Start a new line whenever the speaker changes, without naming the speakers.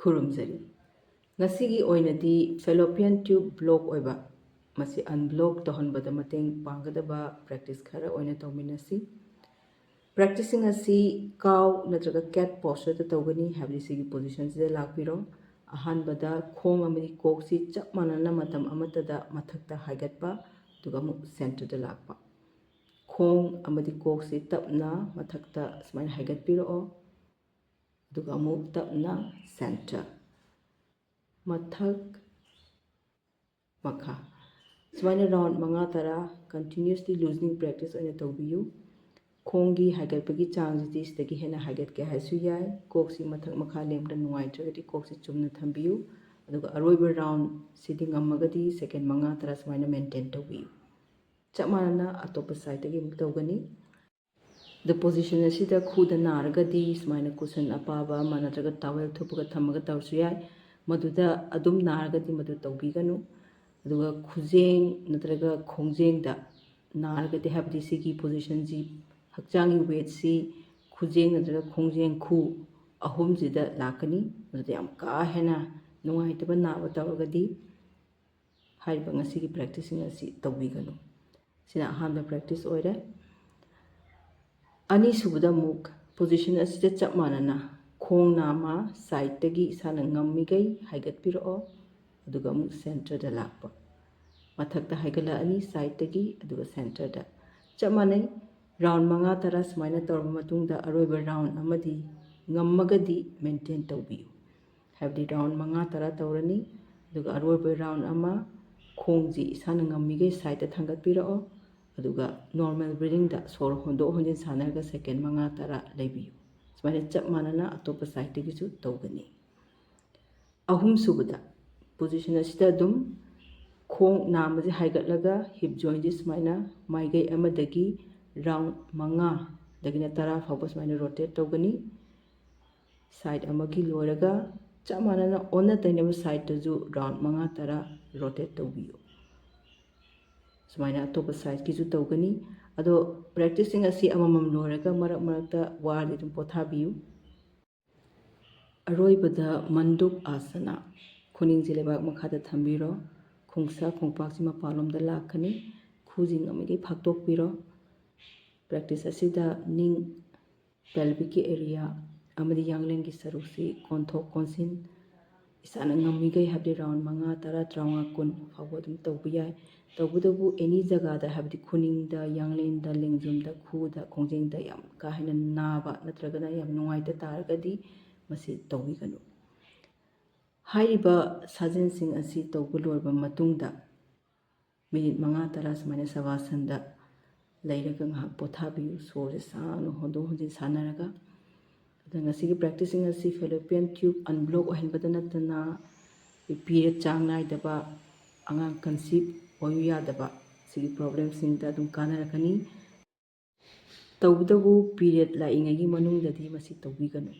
ꯈꯨꯔꯨꯝꯖꯔꯤ ꯉꯁꯤꯒꯤ ꯑꯣꯏꯅꯗꯤ ꯐꯦꯂꯣꯄꯤꯌꯟ ꯇ꯭ꯌꯨꯕ ꯕ꯭ꯂꯣꯛ ꯑꯣꯏꯕ ꯃꯁꯤ ꯑꯟꯕ꯭ꯂꯣꯛ ꯇꯧꯍꯟꯕꯗ ꯃꯇꯦꯡ ꯄꯥꯡꯒꯗꯕ ꯄ꯭ꯔꯦꯛꯇꯤꯁ ꯈꯔ ꯑꯣꯏꯅ ꯇꯧꯃꯤꯟꯅꯁꯤ ꯄ꯭ꯔꯦꯛꯇꯤꯁꯤꯡ ꯑꯁꯤ ꯀꯥꯎ ꯅꯠꯇ꯭ꯔꯒ ꯀꯦꯠ ꯄꯣꯁꯇꯔꯗ ꯇꯧꯒꯅꯤ ꯍꯥꯏꯕꯗꯤ ꯁꯤꯒꯤ ꯄꯣꯖꯤꯁꯟꯁꯤꯗ ꯂꯥꯛꯄꯤꯔꯣ ꯑꯍꯥꯟꯕꯗ ꯈꯣꯡ ꯑꯃꯗꯤ ꯀꯣꯛꯁꯤ ꯆꯞ ꯃꯥꯟꯅꯅ ꯃꯇꯝ ꯑꯃꯠꯇꯗ ꯃꯊꯛꯇ ꯍꯥꯏꯒꯠꯄ ꯑꯗꯨꯒ ꯑꯃꯨꯛ ꯁꯦꯟꯇꯔꯗ ꯂꯥꯛꯄ ꯈꯣꯡ ꯑꯃꯗꯤ ꯀꯣꯛꯁꯤ ꯇꯞꯅ ꯃꯊꯛꯇ ꯁꯨꯃꯥꯏꯅ ꯍꯥꯏꯒꯠꯄꯤꯔꯛꯑꯣ ꯑꯗꯨꯒ ꯑꯃꯨꯛ ꯇꯞꯅ ꯁꯦꯟꯇꯔ ꯃꯊꯛ ꯃꯈꯥ ꯁꯨꯃꯥꯏꯅ ꯔꯥꯎꯟड 5-10 ꯀꯟꯇꯤꯅ꯭ꯌꯨꯁꯂꯤ ꯂꯨꯖꯅꯤꯡ ꯄ꯭ꯔꯦꯛꯇꯤꯁ ꯑꯣꯏꯅ ꯇꯧꯕꯤꯌꯨ ꯈꯣꯡꯒꯤ ꯍꯥꯏꯒꯠꯄꯒꯤ ꯆꯥꯡꯁꯤꯗꯤ ꯁꯤꯗꯒꯤ ꯍꯦꯟꯅ ꯍꯥꯏꯒꯠꯀꯦ ꯍꯥꯏꯁꯨ ꯌꯥꯏ ꯀꯣꯛꯁꯤ ꯃꯊꯛ ꯃꯈꯥ ꯂꯦꯡꯕꯗ ꯅꯨꯡꯉꯥꯏꯇ꯭ꯔꯒꯗꯤ ꯀꯣꯛꯁꯤ ꯆꯨꯝꯅ ꯊꯝꯕꯤꯌꯨ ꯑꯗꯨꯒ ꯑꯔꯣꯏꯕ ꯔꯥꯎꯟड ꯁꯤꯗꯤ ꯉꯝꯃꯒꯗꯤ ꯁꯦꯀꯦꯟ 5-10 ꯁꯨꯃꯥꯏꯅ ꯃꯦꯟꯇꯦꯟ ꯇꯧꯕꯤꯌꯨ ꯆꯞ ꯃꯥꯟꯅꯅ ꯑꯇꯣꯞꯄ ꯁꯥꯏꯗꯇꯒꯤ ꯑꯃꯨꯛ ꯇꯧꯒꯅꯤ ꯑꯗ ꯄꯣꯖꯤꯁꯟ ꯑꯁꯤꯗ ꯈꯨꯗ ꯅꯥꯔꯒꯗꯤ ꯁꯨꯃꯥꯏꯅ ꯀꯨꯁꯟ ꯑꯄꯥꯕ ꯑꯃ ꯅꯠꯇ꯭ꯔꯒ ꯇꯥꯋꯦꯜ ꯊꯨꯞꯄꯒ ꯊꯝꯃꯒ ꯇꯧꯔꯁꯨ ꯌꯥꯏ ꯃꯗꯨꯗ ꯑꯗꯨꯝ ꯅꯥꯔꯒꯗꯤ ꯃꯗꯨ ꯇꯧꯕꯤꯒꯅꯨ ꯑꯗꯨꯒ ꯈꯨꯖꯦꯡ ꯅꯠꯇ꯭ꯔꯒ ꯈꯣꯡꯖꯦꯡꯗ ꯅꯥꯔꯒꯗꯤ ꯍꯥꯏꯕꯗꯤ ꯁꯤꯒꯤ ꯄꯣꯖꯤꯁꯟꯁꯤ ꯍꯛꯆꯥꯡꯒꯤ ꯋꯦꯠꯁꯤ ꯈꯨꯖꯦꯡ ꯅꯠꯇ꯭ꯔꯒ ꯈꯣꯡꯖꯦꯡ ꯈꯨ ꯑꯍꯨꯝꯁꯤꯗ ꯂꯥꯛꯀꯅꯤ ꯃꯗꯨꯗ ꯌꯥꯝ ꯀꯥ ꯍꯦꯟꯅ ꯅꯨꯡꯉꯥꯏꯇꯕ ꯅꯥꯕ ꯇꯧꯔꯒꯗꯤ ꯍꯥꯏꯔꯤꯕ ꯉꯁꯤꯒꯤ ꯄ꯭ꯔꯦꯛꯇꯤꯁꯁꯤꯡ ꯑꯁꯤ ꯇꯧꯕꯤꯒꯅꯨ ꯁꯤꯅ ꯑꯍꯥꯟꯕ ꯄ꯭ꯔꯦꯛꯇꯤꯁ ꯑꯣꯏꯔꯦ ꯑꯅꯤꯁꯨꯕꯗ ꯑꯃꯨꯛ ꯄꯣꯖꯤꯁꯟ ꯑꯁꯤꯗ ꯆꯞ ꯃꯥꯟꯅꯅ ꯈꯣꯡ ꯅꯥꯝꯃ ꯁꯥꯏꯗꯇꯒꯤ ꯏꯁꯥꯅ ꯉꯝꯃꯤꯈꯩ ꯍꯥꯏꯒꯠꯄꯤꯔꯛꯑꯣ ꯑꯗꯨꯒ ꯑꯃꯨꯛ ꯁꯦꯟꯇꯔꯗ ꯂꯥꯛꯄ ꯃꯊꯛꯇ ꯍꯥꯏꯒꯠꯂꯛꯑꯅꯤ ꯁꯥꯏꯗꯇꯒꯤ ꯑꯗꯨꯒ ꯁꯦꯟꯇꯔꯗ ꯆꯞ ꯃꯥꯟꯅꯩ ꯔꯥꯎꯟड 5-10 ꯁꯨꯃꯥꯏꯅ ꯇꯧꯔꯕ ꯃꯇꯨꯡꯗ ꯑꯔꯣꯏꯕ ꯔꯥꯎꯟड ꯑꯃꯗꯤ ꯉꯝꯃꯒꯗꯤ ꯃꯦꯟꯇꯦꯟ ꯇꯧꯕꯤꯌꯨ ꯍꯥꯏꯕꯗꯤ ꯔꯥꯎꯟड 5-10 ꯇꯧꯔꯅꯤ ꯑꯗꯨꯒ ꯑꯔꯣꯏꯕ ꯔꯥꯎꯟड ꯑꯃ ꯈꯣꯡꯁꯤ ꯏꯁꯥꯅ ꯉꯝꯃꯤꯈꯩ ꯁꯥꯏꯗꯇ ꯊꯥꯡꯒꯠꯄꯤꯔꯛꯑꯣ ꯑꯗꯨꯒ ꯅꯣꯔꯃꯦꯜ ꯕ꯭ꯔꯤꯗꯤꯡꯗ ꯁꯣꯔ ꯍꯣꯟꯗꯣꯛ ꯍꯣꯟꯖꯤꯟ ꯁꯥꯟꯅꯔꯒ ꯁꯦꯀꯦꯟ 5-10 ꯂꯩꯕꯤꯌꯨ ꯁꯨꯃꯥꯏꯅ ꯆꯞ ꯃꯥꯟꯅꯅ ꯑꯇꯣꯞꯄ ꯁꯥꯏꯗꯇꯒꯤꯁꯨ ꯇꯧꯒꯅꯤ ꯑꯍꯨꯝꯁꯨꯕꯗ ꯄꯣꯖꯤꯁꯟ ꯑꯁꯤꯗ ꯑꯗꯨꯝ ꯈꯣꯡ ꯅꯥꯝꯃꯁꯦ ꯍꯥꯏꯒꯠꯂꯒ ꯍꯤꯞ ꯖꯣꯏꯟꯁꯤ ꯁꯨꯃꯥꯏꯅ ꯃꯥꯏꯀꯩ ꯑꯃꯗꯒꯤ ꯔꯥꯎꯟड 5 ꯗꯒꯤꯅ 10 ꯐꯥꯎꯕ ꯁꯨꯃꯥꯏꯅ ꯔꯣꯇꯦꯠ ꯇꯧꯒꯅꯤ ꯁꯥꯏड ꯑꯃꯒꯤ ꯂꯣꯏꯔꯒ ꯆꯞ ꯃꯥꯟꯅꯅ ꯑꯣꯟꯅ ꯇꯩꯅꯕ ꯁꯥꯏꯗꯇꯁꯨ ꯔꯥꯎꯟड 5-10 ꯔꯣꯇꯦꯠ ꯇꯧꯕꯤꯌꯨ ꯁꯨꯃꯥꯏꯅ ꯑꯇꯣꯞꯄ ꯁꯥꯏꯗꯀꯤꯁꯨ ꯇꯧꯒꯅꯤ ꯑꯗꯣ ꯄ꯭ꯔꯦꯛꯇꯤꯁꯁꯤꯡ ꯑꯁꯤ ꯑꯃꯃꯝ ꯂꯣꯏꯔꯒ ꯃꯔꯛ ꯃꯔꯛꯇ ꯋꯥꯔꯗꯤ ꯑꯗꯨꯝ ꯄꯣꯊꯥꯕꯤꯌꯨ ꯑꯔꯣꯏꯕꯗ ꯃꯟꯗꯨꯞ ꯑꯥꯁꯅ ꯈꯨꯅꯤꯡꯁꯤ ꯂꯩꯕꯥꯛ ꯃꯈꯥꯗ ꯊꯝꯕꯤꯔꯣ ꯈꯣꯡꯁꯥ ꯈꯣꯡꯄꯥꯛꯁꯤ ꯃꯄꯥꯟꯂꯣꯝꯗ ꯂꯥꯛꯀꯅꯤ ꯈꯨꯖꯤ ꯉꯝꯃꯤꯈꯩ ꯐꯥꯛꯇꯣꯛꯄꯤꯔꯣ ꯄ꯭ꯔꯦꯛꯇꯤꯁ ꯑꯁꯤꯗ ꯅꯤꯡ ꯄꯦꯜꯕꯤꯛꯀꯤ ꯑꯦꯔꯤꯌꯥ ꯑꯃꯗꯤ ꯌꯥꯡꯂꯦꯟꯒꯤ ꯁꯔꯨꯛꯁꯤ ꯀꯣꯟꯊꯣꯛ ꯀꯣꯟꯁꯤꯟ ꯏꯁꯥꯅ ꯉꯝꯃꯤꯈꯩ ꯍꯥꯏꯕꯗꯤ ꯔꯥꯎꯟड 5-10 15-20 ꯐꯥꯎꯕ ꯑꯗꯨꯝ ꯇꯧꯕ ꯌꯥꯏ ꯇꯧꯕꯇꯕꯨ ꯑꯦꯅꯤ ꯖꯒꯥꯗ ꯍꯥꯏꯕꯗꯤ ꯈꯨꯅꯤꯡꯗ ꯌꯥꯡꯂꯦꯟꯗ ꯂꯦꯡꯖꯨꯝꯗ ꯈꯨꯗ ꯈꯣꯡꯖꯦꯡꯗ ꯌꯥꯝ ꯀꯥ ꯍꯦꯟꯅ ꯅꯥꯕ ꯅꯠꯇ꯭ꯔꯒꯅ ꯌꯥꯝ ꯅꯨꯡꯉꯥꯏꯇ ꯇꯥꯔꯒꯗꯤ ꯃꯁꯤ ꯇꯧꯕꯤꯒꯅꯨ ꯍꯥꯏꯔꯤꯕ ꯁꯥꯖꯦꯜꯁꯤꯡ ꯑꯁꯤ ꯇꯧꯕ ꯂꯣꯏꯔꯕ ꯃꯇꯨꯡꯗ ꯃꯤꯅꯤꯠ 5-10 ꯁꯨꯃꯥꯏꯅ ꯁꯕꯥꯁꯟꯗ ꯂꯩꯔꯒ ꯉꯥꯏꯍꯥꯛ ꯄꯣꯊꯥꯕꯤꯌꯨ ꯁꯣꯔꯁꯦ ꯁꯥꯡꯅ ꯍꯣꯟꯗꯣꯛ ꯍꯣꯟꯖꯤꯟ ꯁꯥꯟꯅꯔꯒ ꯑꯗ ꯉꯁꯤꯒꯤ ꯄ꯭ꯔꯦꯛꯇꯤꯁꯁꯤꯡ ꯑꯁꯤ ꯐꯦꯂꯣꯄꯤꯌꯟ ꯇ꯭ꯌꯨꯕ ꯑꯟꯕ꯭ꯂꯣꯛ ꯑꯣꯏꯍꯟꯕꯗ ꯅꯠꯇꯅ ꯄꯤꯔꯤꯌꯗ ꯆꯥꯡ ꯅꯥꯏꯗꯕ ꯑꯉꯥꯡ ꯀꯟꯁꯤꯞ ꯑꯣꯏꯌꯨ ꯌꯥꯗꯕ ꯁꯤꯒꯤ ꯄ꯭ꯔꯣꯕ꯭ꯂꯦꯝꯁꯤꯡꯗ ꯑꯗꯨꯝ ꯀꯥꯟꯅꯔꯛꯀꯅꯤ ꯇꯧꯕꯇꯕꯨ ꯄꯤꯔꯤꯌꯗ ꯂꯥꯛꯏꯉꯩꯒꯤ ꯃꯅꯨꯡꯗꯗꯤ ꯃꯁꯤ ꯇꯧꯕꯤꯒꯅꯨ